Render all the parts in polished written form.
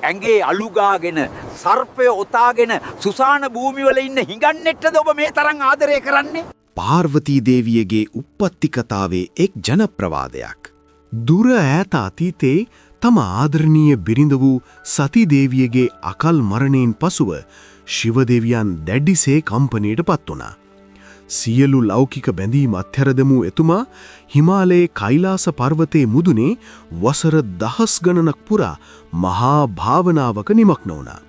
ඇඟේ අලුගාගෙන සර්පය ඔතාගෙන සුසාන භූමිවල ඉන්න හිඟන්නේටද ඔබ මේ තරම් ආදරය කරන්නේ? පාර්වතී දේවියගේ උප්පත්ති කතාවේ එක් ජනප්‍රවාදයක්. දුර ඈත අතීතේ තම ආදරණීය බිරිඳ වූ සති දේවියගේ අකල් මරණයෙන් පසුව ශිව දෙවියන් දැඩිසේ කම්පනයට පත් වුණා. සියලු ලෞකික බැඳීම් අත්හැර දෙමු එතුමා හිමාලයේ කෛලාස පර්වතයේ මුදුනේ වසර දහස් ගණනක් පුරා මහා භාවනාවක නිමග්න වුණා.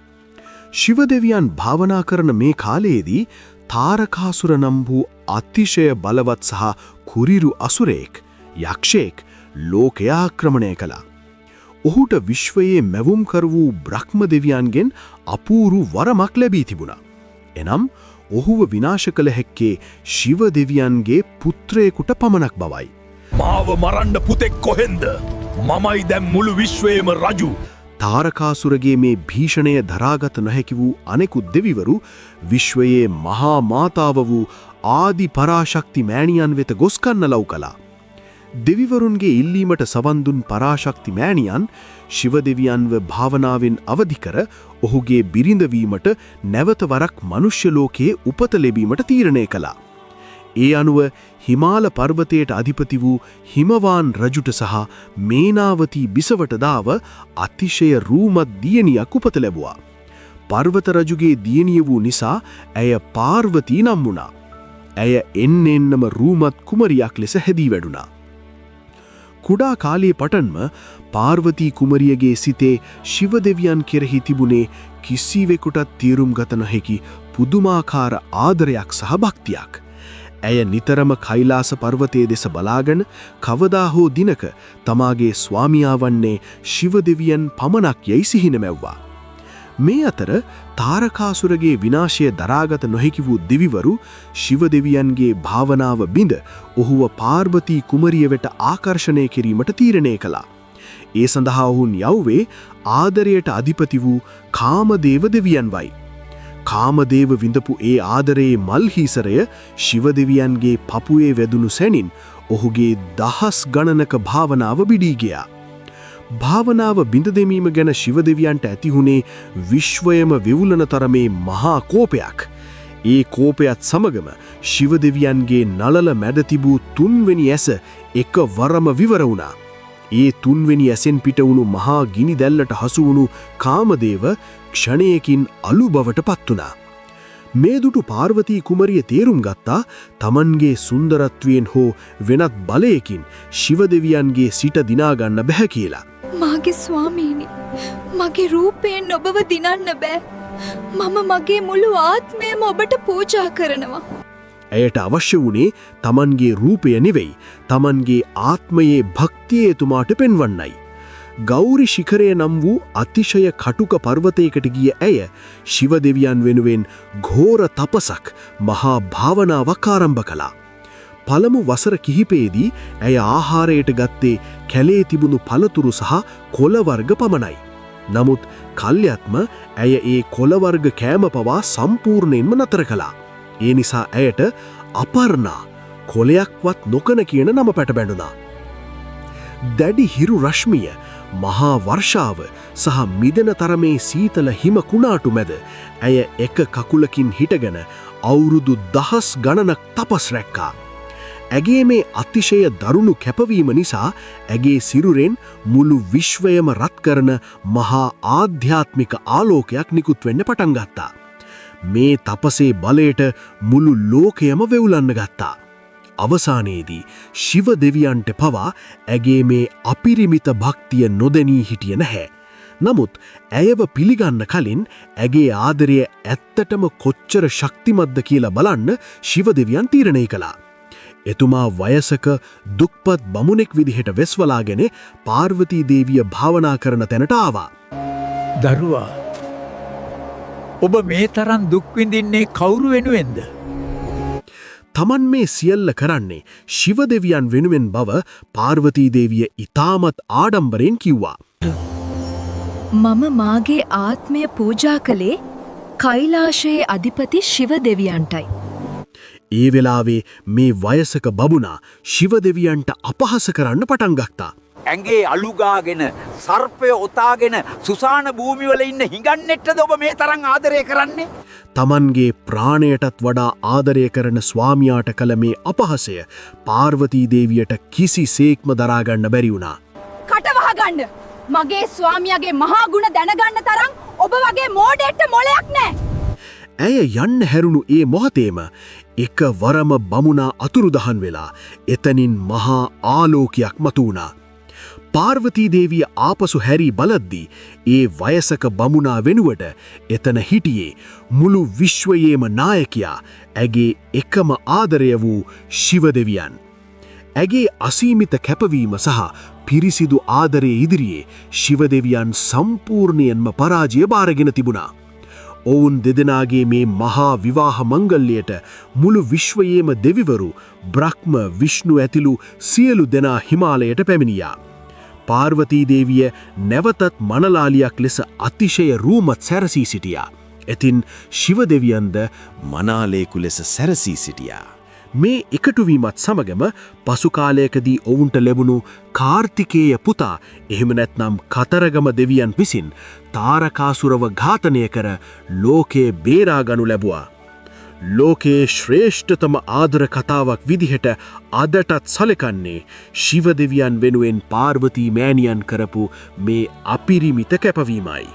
ශිව දෙවියන් භාවනා කරන මේ කාලයේදී තාරකාසුර නම් වූ අතිශය බලවත් සහ කුරිරු අසුරයෙක් යක්ෂයෙක් ලෝකය ආක්‍රමණය කළා. ඔහුට විශ්වයේ මැවුම් කර වූ බ්‍රහ්ම දෙවියන්ගෙන් අපූරු වරමක් ලැබී තිබුණා. එනම් ඔහුව විනාශ කළ හැක්කේ ශිව දෙවියන්ගේ පුත්‍රයෙකුට පමණක් බවයි. මාව මරන්න පුතෙක් කොහෙන්ද? මමයි දැන් මුළු විශ්වයේම රජු. තාරකාසුරගේ මේ භීෂණය දරාගත නොහැකි වූ අනෙකුත් දෙවිවරු විශ්වයේ මහා මාතාව වූ ආදි පරාශක්ති මෑණියන් වෙත ගොස් කන්න ලව් කළා. දෙවිවරුන්ගේ ඉල්ලීමට සවන් දුන් පරාශක්ති මෑණියන් ශිව දෙවියන්ව භාවනාවෙන් අවදි කර ඔහුගේ බිරිඳ වීමට නැවත වරක් මනුෂ්‍ය ලෝකයේ උපත ලැබීමට තීරණය කළා. ඒ අනුව හිමාල පර්වතයට අධිපති වූ හිමවාන් රජුට සහ මේනාවතී බිසවට දාව අතිශය රූමත් දියණියක් උපත ලැබුවා. පර්වත රජුගේ දියණිය වූ නිසා ඇය පාර්වතී නම් වුණා. ඇය එන්නෙන්නම රූමත් කුමරියක් ලෙස හැදී වැඩුණා. කුඩා කාලයේ පටන්ම පාර්වතී කුමරියගේ සිතේ ශිව දෙවියන් කෙරෙහි තිබුණේ කිසිවෙකුටත් තීරුම් ගත නොහැකි පුදුමාකාර ආදරයක් සහ භක්තියක්. ඇය නිතරම කෛලාස පර්වතයේ දෙස බලාගෙන කවදා හෝ දිනක තමාගේ ස්වාමියා වන්නේ ශිව දෙවියන් පමණක් යයි සිහින මැව්වා. මේ අතර තාරකාසුරගේ විනාශය දරාගත නොහැකි වූ දෙවිවරු ශිව දෙවියන්ගේ භාවනාව බිඳ ඔහුව පාර්වතී කුමරිය වෙත ආකර්ෂණය කිරීමට තීරණය කළා. ඒ සඳහා ඔවුන් යව්වේ ආදරයට අධිපති වූ කාමදේව දෙවියන් වයි. කාමදේව විඳපු ඒ ආදරයේ මල්හිසරය ශිව දෙවියන්ගේ පපුවේ වැදුණු සැනින් ඔහුගේ දහස් ගණනක භාවනාව බිඩී ගියා. භාවනාව බිඳ දෙමීම ගැන ශිව දෙවියන්ට ඇතිහුනේ විශ්වයම වෙවුලන තරමේ මහා කෝපයක්. ඒ කෝපයත් සමගම ශිව දෙවියන්ගේ නළල මැද තිබූ තුන්වෙනි ඇස එක වරම විවර වුණා. ඒ තුන්වෙනි ඇසෙන් පිට වුණු මහා ගිනි දැල්ලට හසු වුණු කාමදේව ක්ෂණයකින් අලු බවට පත් වුණා. මේ දුටු පාර්වතී කුමරිය තේරුම් ගත්තා තමන්ගේ සුන්දරත්වයෙන් හෝ වෙනත් බලයකින් ශිව දෙවියන්ගේ සිට දිනා ගන්න බැහැ කියලා. මාගේ ස්වාමීනි, මගේ රූපයෙන් ඔබව දිනන්න බෑ. මම මගේ මුළු ආත්මයම ඔබට පූජා කරනවා. ඇයට අවශ්‍ය වුණේ තමන්ගේ රූපය නෙවෙයි, තමන්ගේ ආත්මයේ භක්තිය එතුමාට පෙන්වන්නයි. ගෞරි ශිඛරය නම් වූ අතිශය කටුක පර්වතයකට ගිය ඇය ශිව දෙවියන් වෙනුවෙන් ඝෝර තපසක් මහා භාවනාවක් ආරම්භ කළා. පළමු වසර කිහිපයේදී ඇය ආහාරයට ගත්තේ කැලේ තිබුණු පළතුරු සහ කොළ වර්ග පමණයි. නමුත් කල්යත්ම ඇය ඒ කොළ වර්ග කෑම පවා සම්පූර්ණයෙන්ම නතර කළා. ඒ නිසා ඇයට අපර්ණා, කොළයක්වත් නොකන කියන නම පැටබැඳුණා. දැඩි හිරු රශ්මිය, මහා වර්ෂාව සහ මිදෙන තරමේ සීතල හිම කුණාටු මැද ඇය එක කකුලකින් හිටගෙන අවුරුදු දහස් ගණනක් තපස් රැක්කා. ඇගේ මේ අතිශය දරුණු කැපවීම නිසා ඇගේ සිරුරෙන් මුළු විශ්වයම රත් කරන මහා ආධ්‍යාත්මික ආලෝකයක් නිකුත් වෙන්න පටන් ගත්තා. මේ තපසේ බලයට මුළු ලෝකයම වෙවුලන්න ගත්තා. අවසානයේදී ශිව දෙවියන්ට පවා ඇගේ මේ අපිරිමිත භක්තිය නොදැනී හිටිය නැහැ. නමුත් ඇයව පිළිගන්න කලින් ඇගේ ආදරය ඇත්තටම කොච්චර ශක්තිමත්ද කියලා බලන්න ශිව දෙවියන් තීරණය කළා. එතුමා වයසක දුක්පත් බමුණෙක් විදිහට වෙස්වලාගෙන පාර්වතී දේවිය භාවනා කරන තැනට ආවා. දරුවා, ඔබ මේ තරම් දුක් විඳින්නේ කවුරු වෙනුවෙන්ද? තමන් මේ සියල්ල කරන්නේ ශිව දෙවියන් වෙනුවෙන් බව පාර්වතී දේවිය ඉතාමත් ආඩම්බරෙන් කිව්වා. මම මාගේ ආත්මය පූජා කළේ කෛලාශයේ අධිපති ශිව දෙවියන්ටයි. ඒ වෙලාවේ මේ වයසක බමුණා ශිවදෙවියන්ට අපහාස කරන්න පටන් ගත්තා. ඇඟේ අලුගාගෙන සර්පය ඔතාගෙන සුසාන භූමිවල ඉන්න හිඟන්නෙට්ටද ඔබ මේ තරම් ආදරය කරන්නේ? තමන්ගේ ප්‍රාණයටත් වඩා ආදරය කරන ස්වාමියාට කළ මේ අපහසය පාර්වතී දේවියට කිසිසේක්ම දරාගන්න බැරි වුණා. කටවහගන්න! මගේ ස්වාමියාගේ මහා ගුණ දැනගන්න තරම් ඔබ වගේ මෝඩයෙක්ට මොලයක් නැහැ. ඇය යන්න හැරුණු ඒ මොහොතේම එක වරම බමුණා අතුරුදහන් වෙලා එතනින් මහා ආලෝකයක් මතු වුණා. පාර්වතී දේවිය ආපසු හැරී බලද්දී ඒ වයසක බමුණා වෙනුවට එතන හිටියේ මුළු විශ්වයේම නායකයා ඇගේ එකම ආදරය වූ ශිවදෙවියන්. ඇගේ අසීමිත කැපවීම සහ පිරිසිදු ආදරයේ ඉදිරියේ ශිවදෙවියන් සම්පූර්ණයෙන්ම පරාජය බාරගෙන තිබුණා. ඔවුන් දෙදෙනාගේ මේ මහා විවාහ මංගල්‍යයට මුළු විශ්වයේම දෙවිවරු බ්‍රහ්ම විෂ්ණු ඇතිලු සියලු දෙනා හිමාලයට පැමිණියා. පාර්වතී දේවිය නැවතත් මනලාලියක් ලෙස අතිශය රූමත් සැරසී සිටියා. එතින් ශිවදෙවියන්ද මනාලේකු ලෙස සැරසී සිටියා. මේ එකටුවීමත් සමගම පසු කාලයකදී ඔවුන්ට ලැබුණු කාර්තිකේය පුතා එහෙම නැත්නම් කතරගම දෙවියන් විසින් තාරකාසුරව ඝාතනය කර ලෝකේ බේරාගනු ලැබුවා. ලෝකයේ ශ්‍රේෂ්ඨතම ආදර කතාවක් විදිහට අදටත් සැලකන්නේ ශිවදෙවියන් වෙනුවෙන් පාර්වතී මෑණියන් කරපු මේ අපිරිමිත කැපවීමයි.